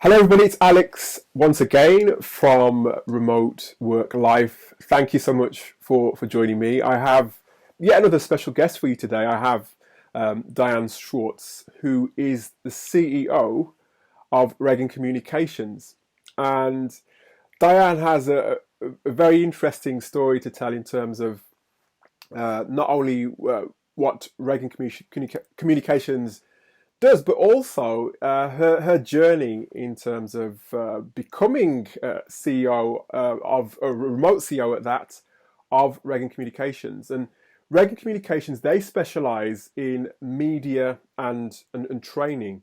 Hello, everybody. It's Alex once again from Remote Work Life. Thank you so much for joining me. I have yet another special guest for you today. I have Diane Schwartz, who is the CEO of Reagan Communications. And Diane has a very interesting story to tell in terms of not only what Reagan Communications does, but also her journey in terms of becoming CEO of a remote CEO at that of Reagan Communications. And Reagan Communications, they specialize in media and training.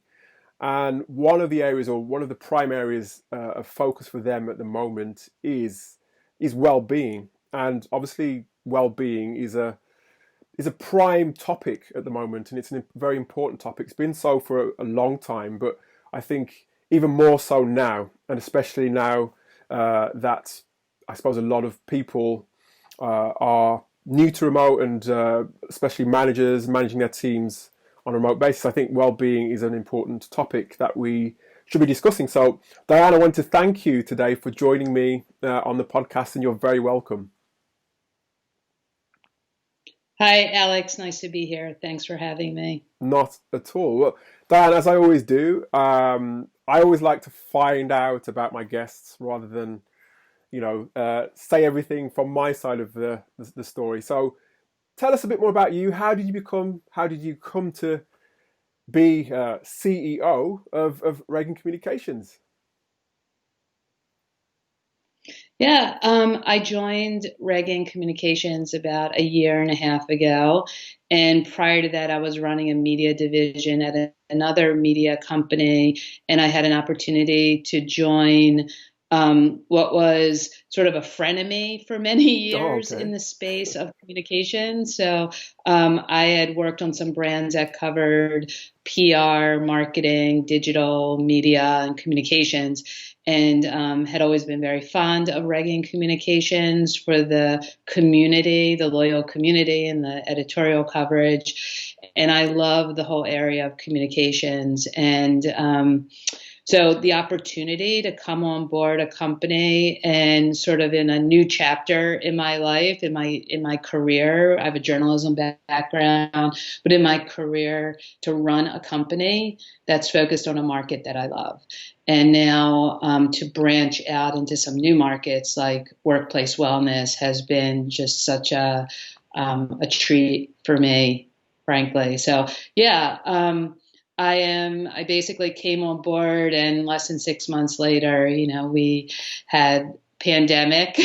And one of the areas, or one of the prime areas of focus for them at the moment is well-being. And obviously, well-being is a prime topic at the moment, and it's a very important topic. It's been so for a long time, but I think even more so now, and especially now that I suppose a lot of people are new to remote, and especially managers managing their teams on a remote basis. I think well-being is an important topic that we should be discussing. So, Diane, I want to thank you today for joining me on the podcast, and you're very welcome. Hi, Alex. Nice to be here. Thanks for having me. Not at all. Well, Diane, as I always do, I always like to find out about my guests rather than, say everything from my side of the story. So, tell us a bit more about you. How did you come to be CEO of Reagan Communications? Yeah, I joined Reagan Communications about a year and a half ago. And prior to that, I was running a media division at another media company. And I had an opportunity to join what was sort of a frenemy for many years in the space of communication. So I had worked on some brands that covered PR, marketing, digital media, and communications, and had always been very fond of Reagan Communications for the community, the loyal community, and the editorial coverage. And I love the whole area of communications. And so the opportunity to come on board a company and sort of in a new chapter in my life, in my career, I have a journalism background, but in my career to run a company that's focused on a market that I love. And now to branch out into some new markets like workplace wellness has been just such a treat for me, frankly. So yeah. I basically came on board, and less than 6 months later, we had pandemic.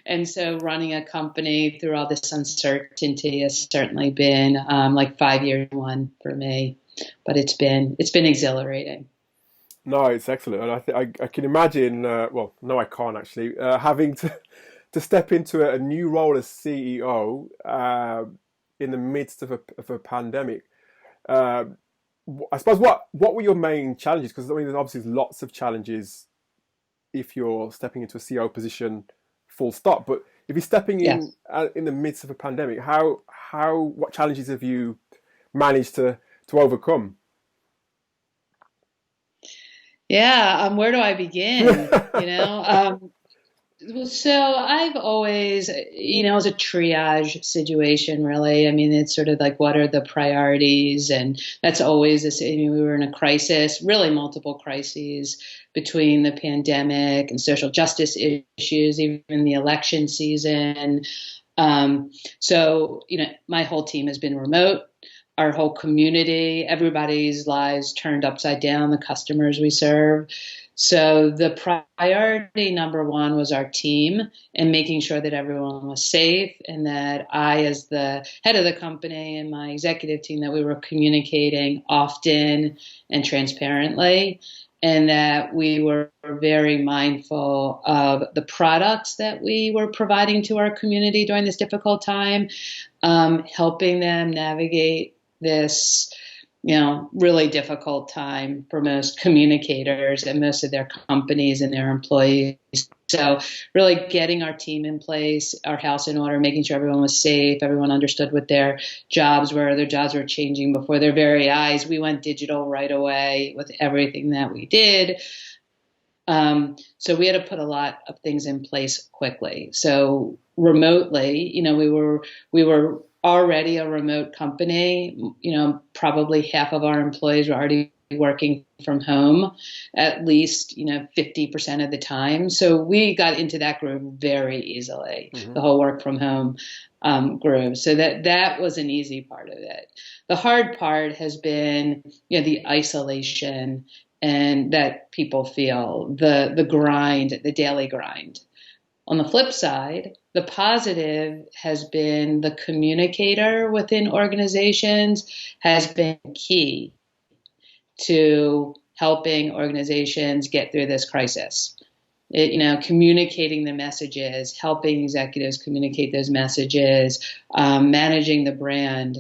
And so running a company through all this uncertainty has certainly been like 5 years one for me, but it's been exhilarating. No, it's excellent, and I can imagine. Well, no, I can't actually. Having to step into a new role as CEO in the midst of a pandemic. I suppose what were your main challenges? Because I mean, there's obviously lots of challenges if you're stepping into a CEO position, full stop. But if you're stepping in the midst of a pandemic, what challenges have you managed to overcome? Yeah, where do I begin? So I've always, it's a triage situation, really. I mean, it's sort of like, what are the priorities? And that's always the same. We were in a crisis, really multiple crises between the pandemic and social justice issues, even the election season. So, my whole team has been remote. Our whole community, everybody's lives turned upside down, the customers we serve. So the priority number one was our team and making sure that everyone was safe, and that I, as the head of the company, and my executive team, that we were communicating often and transparently, and that we were very mindful of the products that we were providing to our community during this difficult time, helping them navigate this really difficult time for most communicators and most of their companies and their employees. So really getting our team in place, our house in order, making sure everyone was safe, everyone understood what their jobs were. Their jobs were changing before their very eyes. We went digital right away with everything that we did. So we had to put a lot of things in place quickly. So remotely, we were already a remote company. Probably half of our employees were already working from home, at least 50% of the time. So we got into that groove very easily. Mm-hmm. The whole work from home groove. So that was an easy part of it. The hard part has been the isolation and that people feel, the grind, the daily grind. On the flip side, the positive has been the communicator within organizations has been key to helping organizations get through this crisis. Communicating the messages, helping executives communicate those messages, managing the brand,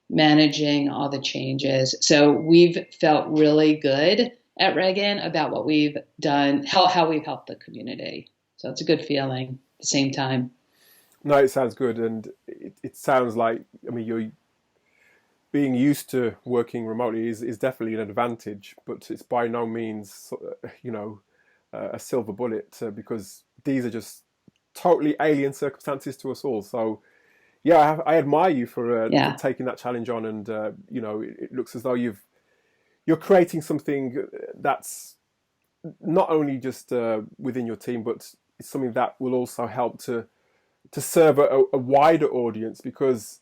managing all the changes. So we've felt really good at Reagan about what we've done, how we've helped the community. So it's a good feeling at the same time. No, it sounds good, and it sounds like, you're being used to working remotely is definitely an advantage, but it's by no means, a silver bullet, because these are just totally alien circumstances to us all. So, yeah, I admire you for taking that challenge on, and it looks as though you're creating something that's not only just within your team, but it's something that will also help to serve a wider audience. Because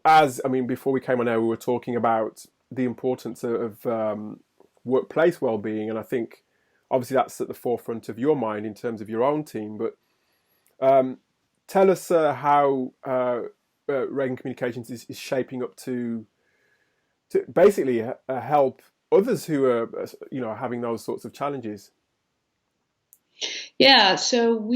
before we came on air, we were talking about the importance of workplace well-being, and I think obviously that's at the forefront of your mind in terms of your own team. But tell us how Reagan Communications is shaping up to basically help others who are having those sorts of challenges. Yeah, so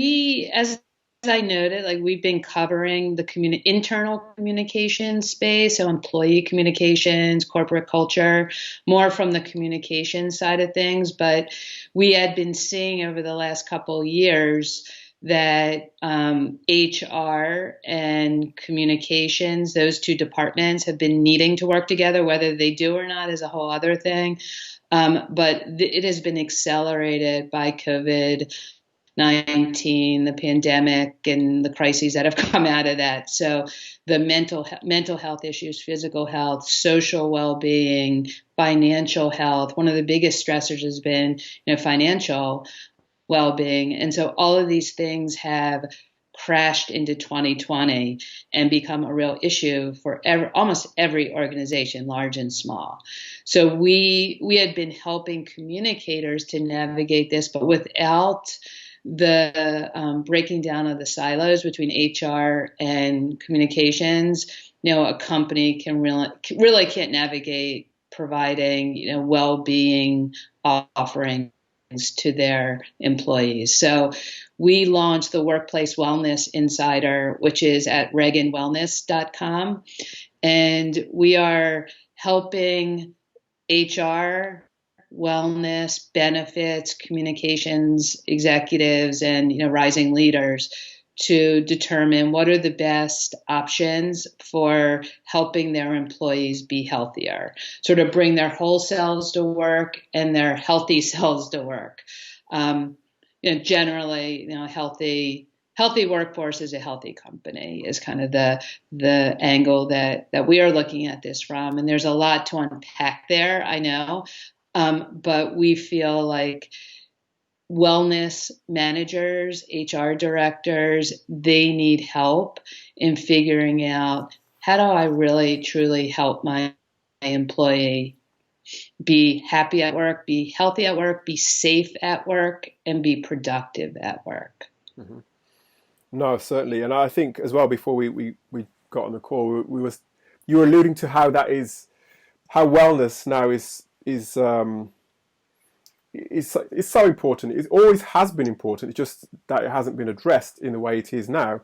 as I noted, we've been covering the internal communication space, so employee communications, corporate culture, more from the communication side of things. But we had been seeing over the last couple of years that HR and communications, those two departments, have been needing to work together. Whether they do or not is a whole other thing. But it has been accelerated by COVID-19, the pandemic, and the crises that have come out of that. So the mental health issues, physical health, social well-being, financial health. One of the biggest stressors has been, financial well-being. And so all of these things have crashed into 2020 and become a real issue for almost every organization, large and small. So we had been helping communicators to navigate this, but without the breaking down of the silos between HR and communications, a company can really can't navigate providing, well-being offerings to their employees. So we launched the Workplace Wellness Insider, which is at reaganwellness.com. And we are helping HR, wellness, benefits, communications executives, and rising leaders to determine what are the best options for helping their employees be healthier, sort of bring their whole selves to work and their healthy selves to work. Generally, healthy workforce is a healthy company is kind of the angle that we are looking at this from. And there's a lot to unpack there, I know, but we feel like wellness managers, HR directors, they need help in figuring out, how do I really truly help my employee be happy at work, be healthy at work, be safe at work, and be productive at work. Mm-hmm. No, certainly. And I think as well, before we got on the call, you were alluding to how wellness now is so important. It always has been important. It's just that it hasn't been addressed in the way it is now.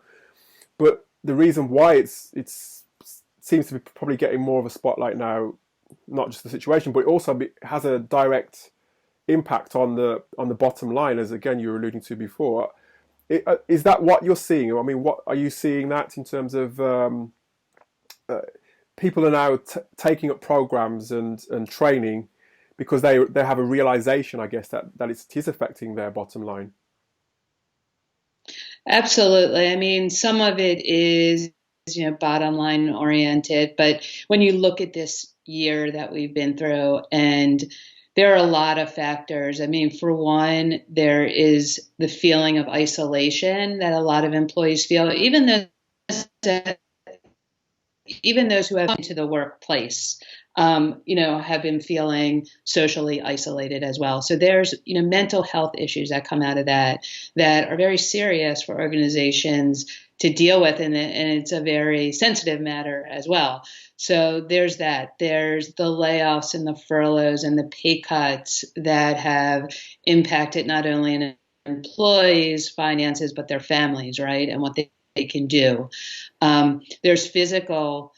But the reason why it seems to be probably getting more of a spotlight now, not just the situation, but it also has a direct impact on the bottom line, as again you were alluding to before. Is that what you're seeing? I mean, what are you seeing that in terms of people are now taking up programs and training because they have a realization, I guess, that it is affecting their bottom line. Absolutely. I mean, some of it is, bottom line oriented, but when you look at this year that we've been through, and there are a lot of factors. I mean, for one, there is the feeling of isolation that a lot of employees feel, even those who have come into the workplace, have been feeling socially isolated as well. So there's, mental health issues that come out of that are very serious for organizations to deal with, and it's a very sensitive matter as well. So there's that. There's the layoffs and the furloughs and the pay cuts that have impacted not only an employees' finances, but their families, right, and what they can do. There's physical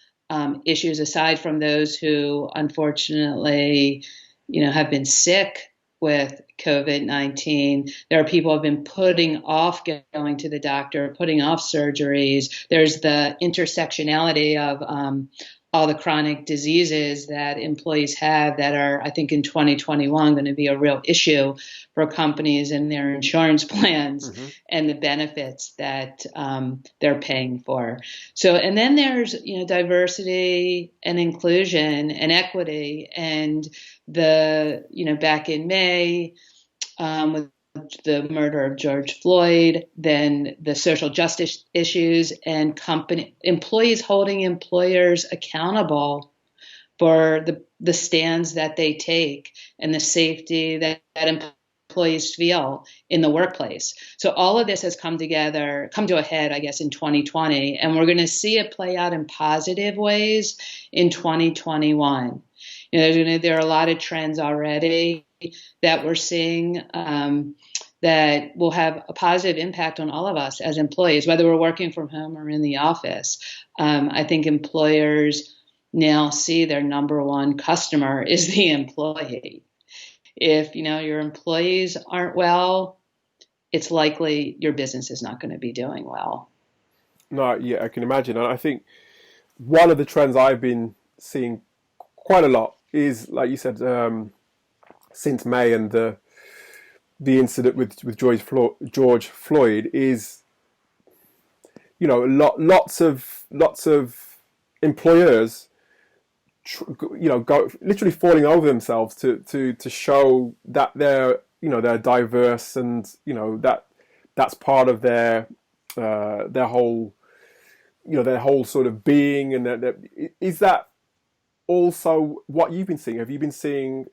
issues aside from those who unfortunately, have been sick with COVID-19. There are people who have been putting off going to the doctor, putting off surgeries. There's the intersectionality of all the chronic diseases that employees have that are, I think, in 2021 going to be a real issue for companies and their insurance plans and the benefits that they're paying for. So, and then there's, diversity and inclusion and equity, and back in May with the murder of George Floyd, then the social justice issues, and employees holding employers accountable for the stands that they take and the safety that employees feel in the workplace. So all of this has come to a head, I guess, in 2020, and we're going to see it play out in positive ways in 2021. There are a lot of trends already that we're seeing that will have a positive impact on all of us as employees, whether we're working from home or in the office. I think employers now see their number one customer is the employee. If, your employees aren't well, it's likely your business is not going to be doing well. No, yeah, I can imagine. And I think one of the trends I've been seeing quite a lot is, like you said, since May and the incident with George Floyd is, lots of employers, go literally falling over themselves to show that they're diverse, and that's part of their whole sort of being. And is that also what you've been seeing? Have you been seeing,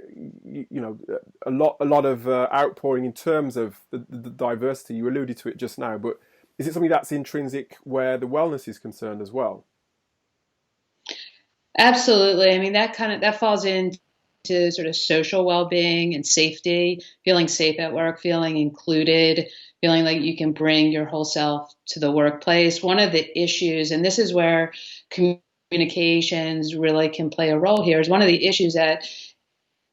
a lot of outpouring in terms of the diversity? You alluded to it just now, but is it something that's intrinsic where the wellness is concerned as well? Absolutely. I mean, that falls into sort of social well-being and safety, feeling safe at work, feeling included, feeling like you can bring your whole self to the workplace. One of the issues, and this is where communications really can play a role here, is one of the issues that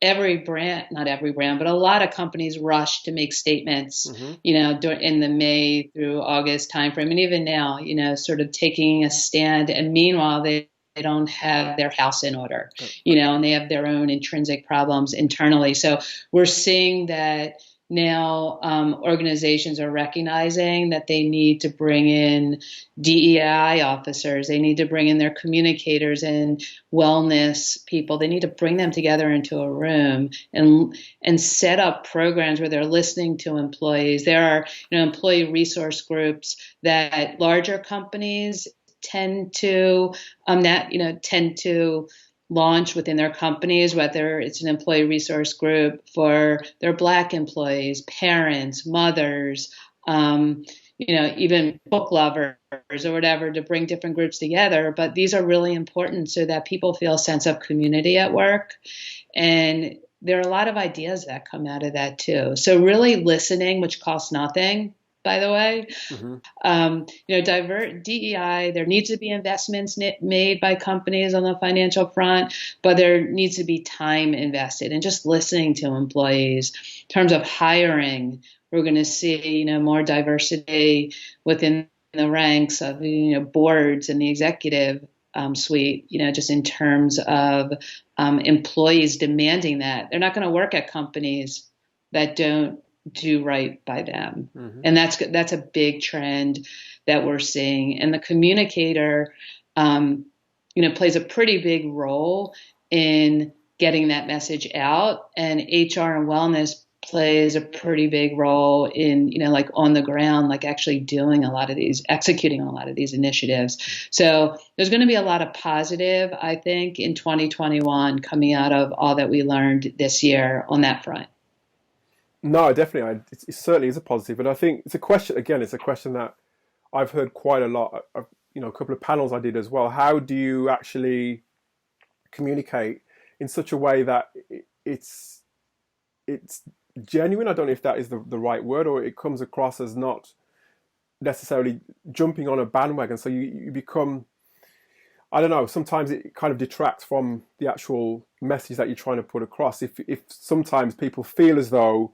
not every brand, but a lot of companies rush to make statements, in the May through August timeframe. And even now, sort of taking a stand. And meanwhile, they don't have their house in order, and they have their own intrinsic problems internally. So we're seeing that now organizations are recognizing that they need to bring in DEI officers. They need to bring in their communicators and wellness people. They need to bring them together into a room and set up programs where they're listening to employees. There are employee resource groups that larger companies tend to launch within their companies, whether it's an employee resource group for their Black employees, parents, mothers, even book lovers or whatever, to bring different groups together. But these are really important so that people feel a sense of community at work. And there are a lot of ideas that come out of that too. So really listening, which costs nothing, by the way. DEI, there needs to be investments made by companies on the financial front, but there needs to be time invested in just listening to employees. In terms of hiring, we're going to see, more diversity within the ranks of, boards and the executive suite, just in terms of employees demanding that. They're not going to work at companies that don't do right by them. Mm-hmm. And that's a big trend that we're seeing. And the communicator, plays a pretty big role in getting that message out. And HR and wellness plays a pretty big role in, like on the ground, like actually executing a lot of these initiatives. So there's going to be a lot of positive, I think, in 2021 coming out of all that we learned this year on that front. No, definitely. It certainly is a positive. And I think it's a question that I've heard quite a lot. A couple of panels I did as well. How do you actually communicate in such a way that it's genuine? I don't know if that is the right word, or it comes across as not necessarily jumping on a bandwagon. So you become, I don't know, sometimes it kind of detracts from the actual message that you're trying to put across. If sometimes people feel as though,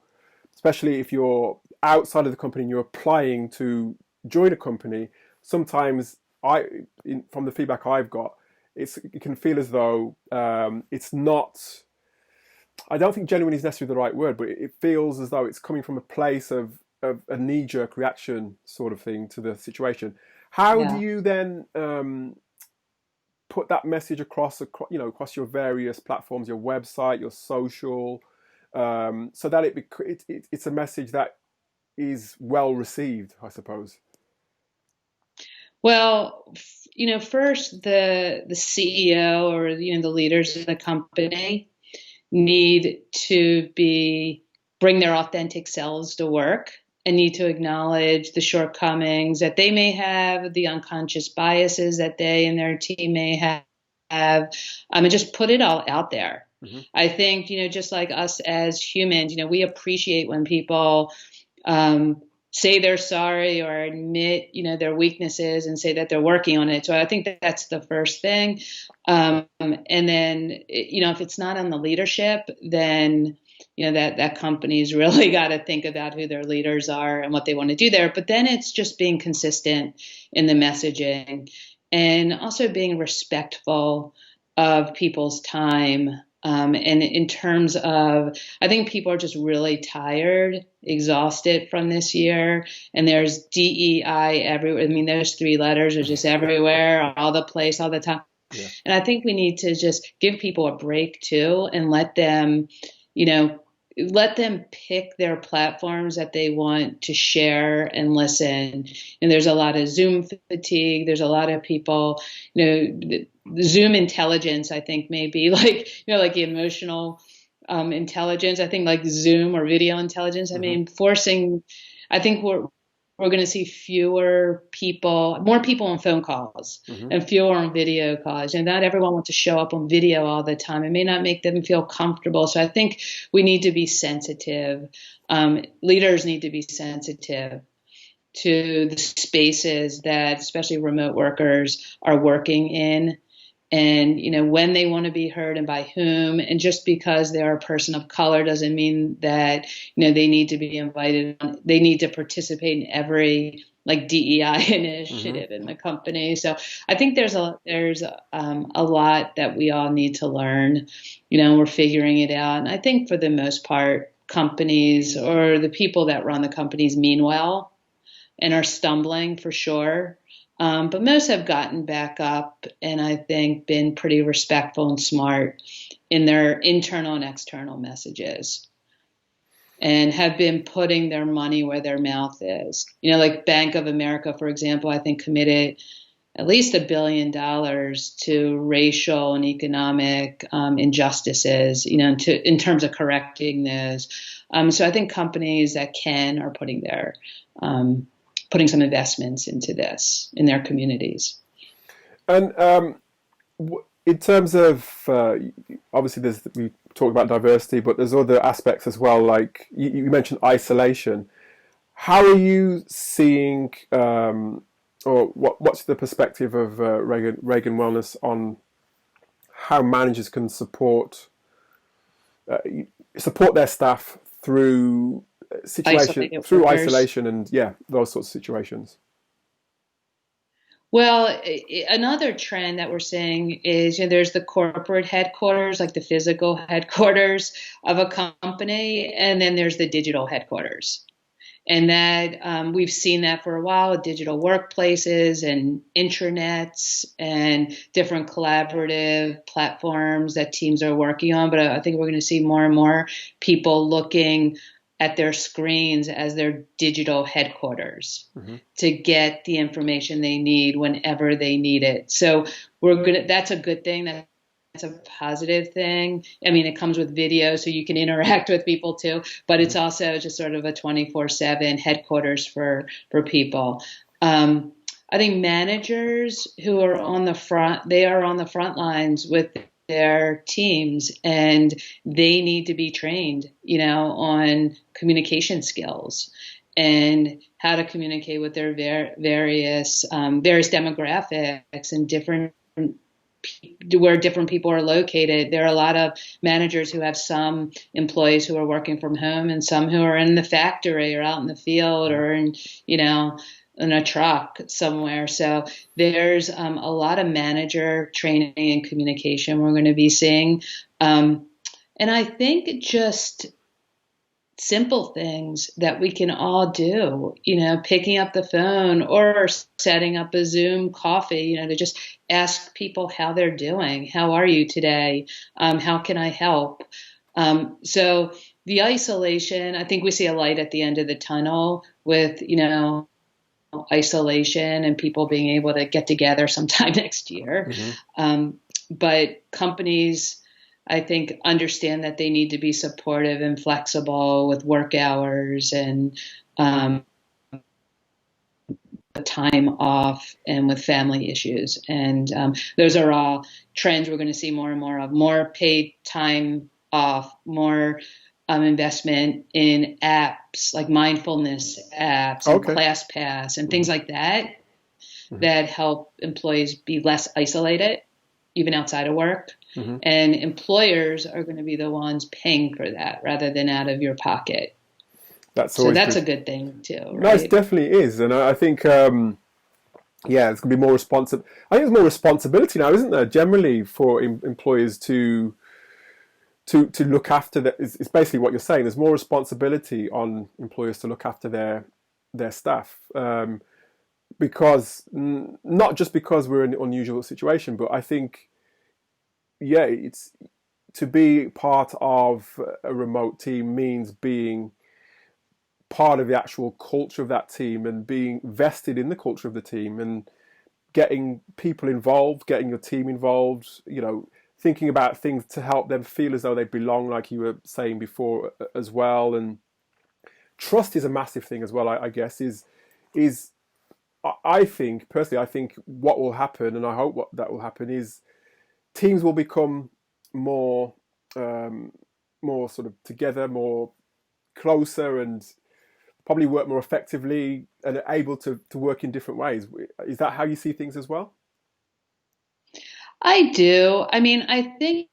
especially if you're outside of the company and you're applying to join a company, sometimes from the feedback I've got, it can feel as though it's not, I don't think genuine is necessarily the right word, but it feels as though it's coming from a place of a knee-jerk reaction sort of thing to the situation. How do you then put that message across your various platforms, your website, your social, so that it's a message that is well received, I suppose? Well, first the CEO or the leaders of the company need to bring their authentic selves to work and need to acknowledge the shortcomings that they may have, the unconscious biases that they and their team may have, and just put it all out there. Mm-hmm. I think, just like us as humans, we appreciate when people say they're sorry or admit, their weaknesses and say that they're working on it. So I think that's the first thing. And then, if it's not on the leadership, then, that company's really got to think about who their leaders are and what they want to do there. But then it's just being consistent in the messaging and also being respectful of people's time. And in terms of, I think people are just really tired, exhausted from this year. And there's DEI everywhere. I mean, there's 3 letters are just everywhere, all the place, all the time. Yeah. And I think we need to just give people a break too and let them pick their platforms that they want to share and listen. And there's a lot of Zoom fatigue. There's a lot of people, the Zoom intelligence, I think maybe like the emotional intelligence. I think like Zoom or video intelligence. I mean, I think we're going to see more people on phone calls and fewer on video calls. And not everyone wants to show up on video all the time. It may not make them feel comfortable. So I think we need to be sensitive. Leaders need to be sensitive to the spaces that especially remote workers are working in. And, when they want to be heard and by whom. And just because they're a person of color doesn't mean that, they need to be invited. They need to participate in every DEI initiative in the company. So I think there's a lot that we all need to learn. We're figuring it out. And I think for the most part, companies or the people that run the companies mean well and are stumbling for sure. But most have gotten back up and I think been pretty respectful and smart in their internal and external messages and have been putting their money where their mouth is. Like Bank of America, for example, I think committed at least $1 billion to racial and economic injustices, in terms of correcting those. So I think companies that are putting some investments into this in their communities. And in terms of, obviously we talked about diversity, but there's other aspects as well, like you mentioned isolation. How are you seeing, or what's the perspective of Reagan Wellness on how managers can support their staff through isolation and those sorts of situations? Well, another trend that we're seeing is, there's the corporate headquarters, like the physical headquarters of a company, and then there's the digital headquarters. And that we've seen that for a while with digital workplaces and intranets and different collaborative platforms that teams are working on. But I think we're going to see more and more people looking at their screens as their digital headquarters to get the information they need whenever they need it. So that's a good thing. That's a positive thing. I mean, it comes with video, so you can interact with people too, but it's also just sort of a 24/7 headquarters for people. I think managers who are on the front, they are on the front lines with their teams, and they need to be trained, on communication skills and how to communicate with their various demographics and where different people are located. There are a lot of managers who have some employees who are working from home and some who are in the factory or out in the field or in a truck somewhere. So there's a lot of manager training and communication we're going to be seeing. And I think just simple things that we can all do, picking up the phone or setting up a Zoom coffee, to just ask people how they're doing. How are you today? How can I help? So the isolation, I think we see a light at the end of the tunnel with, isolation and people being able to get together sometime next year. But companies, I think, understand that they need to be supportive and flexible with work hours and time off and with family issues. And those are all trends we're going to see more and more of. More paid time off, more investment in apps like mindfulness apps and ClassPass and things like that that help employees be less isolated, even outside of work. And employers are going to be the ones paying for that rather than out of your pocket. That's a good thing too, right? No, it definitely is. And I think, it's going to be more responsive. I think there's more responsibility now, isn't there, generally for employers to look after that. It's basically what you're saying. There's more responsibility on employers to look after their staff. Because not just because we're in an unusual situation, but I think, it's to be part of a remote team means being part of the actual culture of that team and being vested in the culture of the team and getting people involved, getting your team involved, thinking about things to help them feel as though they belong, like you were saying before as well. And trust is a massive thing as well, I guess, I think, personally, what will happen, and I hope that will happen, is teams will become more sort of together, more closer, and probably work more effectively and are able to work in different ways. Is that how you see things as well? I do. I mean, I think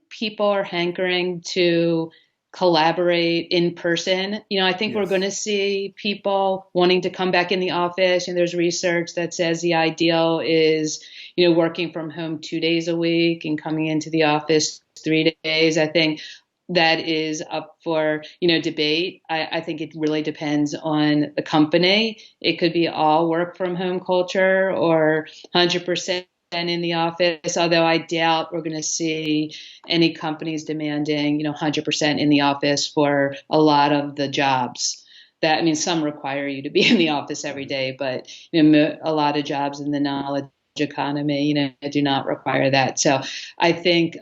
people are hankering to collaborate in person. I think we're going to see people wanting to come back in the office. And there's research that says the ideal is, working from home 2 days a week and coming into the office 3 days. I think that is up for, debate. I think it really depends on the company. It could be all work from home culture or 100% in the office, although I doubt we're going to see any companies demanding, 100% in the office for a lot of the jobs. That, I mean, some require you to be in the office every day, but a lot of jobs in the knowledge economy, do not require that. So I think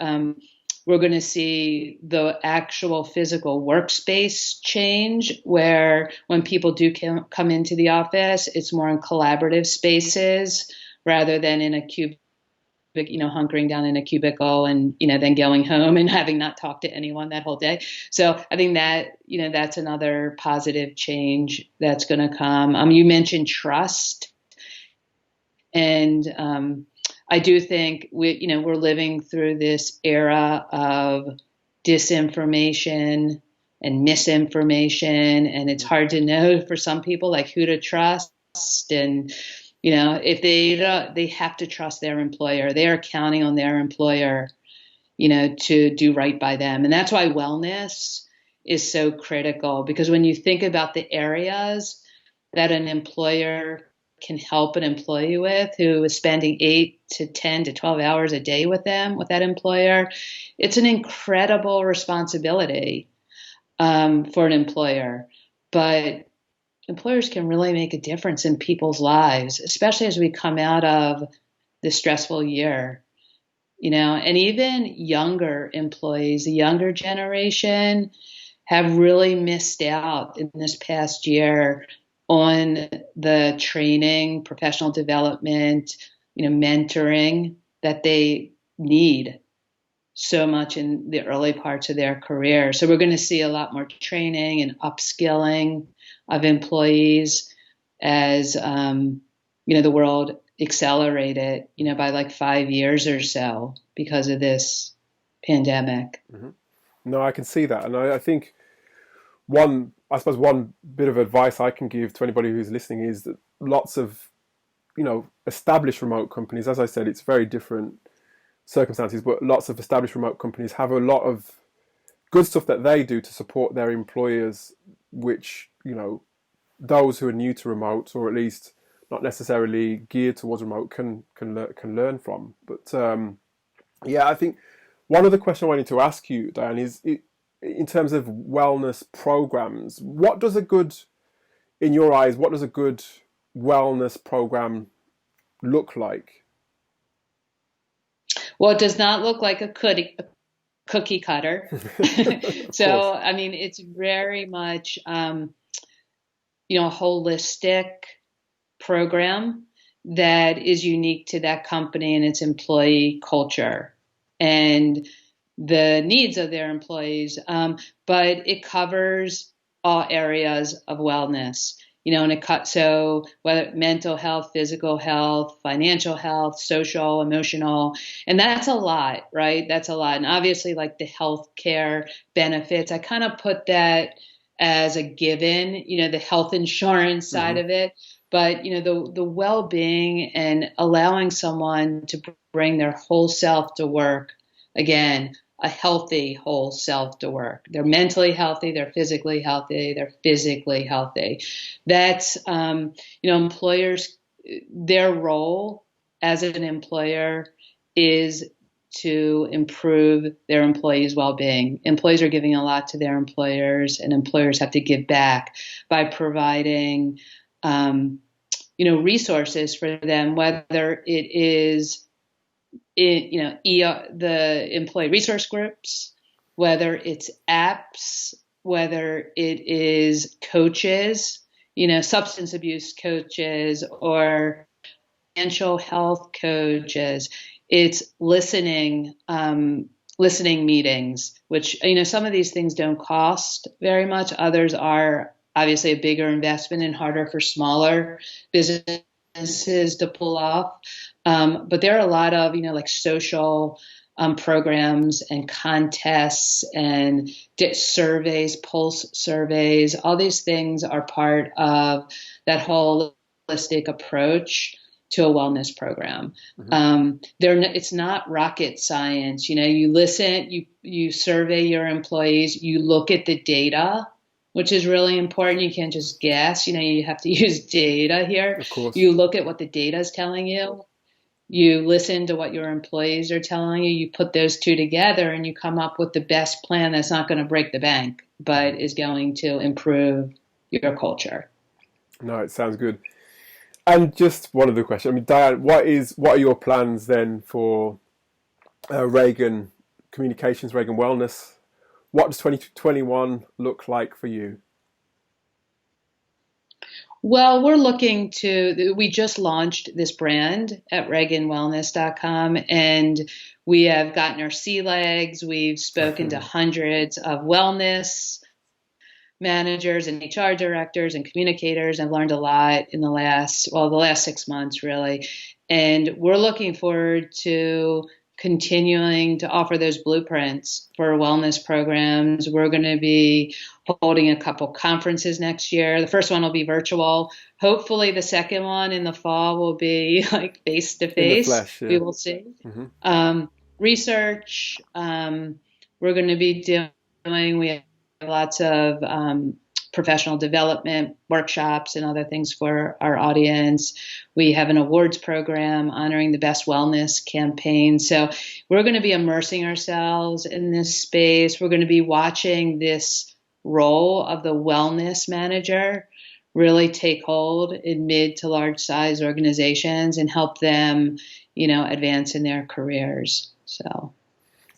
we're going to see the actual physical workspace change, where when people do come into the office, it's more in collaborative spaces rather than in a cubicle, hunkering down in a cubicle and, then going home and having not talked to anyone that whole day. So I think that, that's another positive change that's going to come. You mentioned trust. And I do think we're living through this era of disinformation and misinformation, and it's hard to know for some people like who to trust. And If they have to trust their employer. They are counting on their employer, to do right by them. And that's why wellness is so critical, because when you think about the areas that an employer can help an employee with who is spending 8 to 10 to 12 hours a day with that employer, it's an incredible responsibility for an employer. But employers can really make a difference in people's lives, especially as we come out of this stressful year. And even younger employees, the younger generation, have really missed out in this past year on the training, professional development, mentoring that they need so much in the early parts of their career. So we're going to see a lot more training and upskilling of employees as, the world accelerated, by like 5 years or so because of this pandemic. Mm-hmm. No, I can see that. And I think one bit of advice I can give to anybody who's listening is that lots of, established remote companies, as I said, it's very different circumstances, but lots of established remote companies have a lot of good stuff that they do to support their employers, which, those who are new to remote, or at least not necessarily geared towards remote, can learn from. But I think one other question I wanted to ask you, Diane, is in terms of wellness programs, in your eyes, what does a good wellness program look like? Well, it does not look like a cookie cutter. So, I mean, it's very much, a holistic program that is unique to that company and its employee culture and the needs of their employees. But it covers all areas of wellness. So whether mental health, physical health, financial health, social, emotional, and that's a lot, right? That's a lot. And obviously like the healthcare benefits, I kind of put that as a given, the health insurance side of it, but the well-being and allowing someone to bring their whole self to work, again, a healthy whole self to work. They're mentally healthy, they're physically healthy, they're physically healthy. That's, employers, their role as an employer is to improve their employees' well-being. Employees are giving a lot to their employers, and employers have to give back by providing, resources for them, whether it is the employee resource groups, whether it's apps, whether it is coaches, substance abuse coaches or financial health coaches. It's listening meetings, which, some of these things don't cost very much. Others are obviously a bigger investment and harder for smaller businesses to pull off. But there are a lot of, like social programs and contests and surveys, pulse surveys. All these things are part of that holistic approach to a wellness program. It's not rocket science. You listen, you survey your employees, you look at the data, which is really important. You can't just guess. You have to use data here. Of course. You look at what the data is telling you. You listen to what your employees are telling you. You put those two together and you come up with the best plan that's not going to break the bank, but is going to improve your culture. No, it sounds good. And just one other question. I mean, Diane, what are your plans then for Reagan Communications, Reagan Wellness? What does 2021 look like for you? Well, we just launched this brand at ReaganWellness.com, and we have gotten our sea legs. We've spoken to hundreds of wellness managers and HR directors and communicators. I've learned a lot in the last 6 months, really. And we're looking forward to continuing to offer those blueprints for wellness programs. We're going to be holding a couple conferences next year. The first one will be virtual. Hopefully the second one in the fall will be like face to In the face. flesh, yeah. We will see. Research, we're going to be doing, we have lots of professional development workshops and other things for our audience. We have an awards program honoring the best wellness campaign. So we're going to be immersing ourselves in this space. We're going to be watching this role of the wellness manager really take hold in mid to large size organizations and help them, advance in their careers. So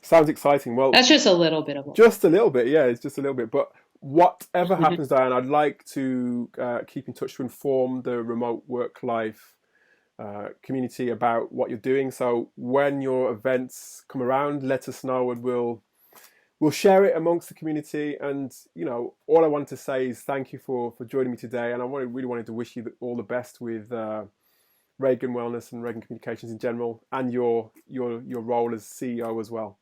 sounds exciting. Well, that's just a little bit of just a little bit. Yeah, it's just a little bit. But whatever happens, Diane, I'd like to keep in touch to inform the remote work life community about what you're doing. So when your events come around, let us know, and we'll share it amongst the community. And all I want to say is thank you for joining me today. And I really wanted to wish you all the best with Reagan Wellness and Reagan Communications in general, and your role as CEO as well.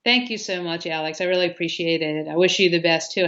Thank you so much, Alex. I really appreciate it. I wish you the best too.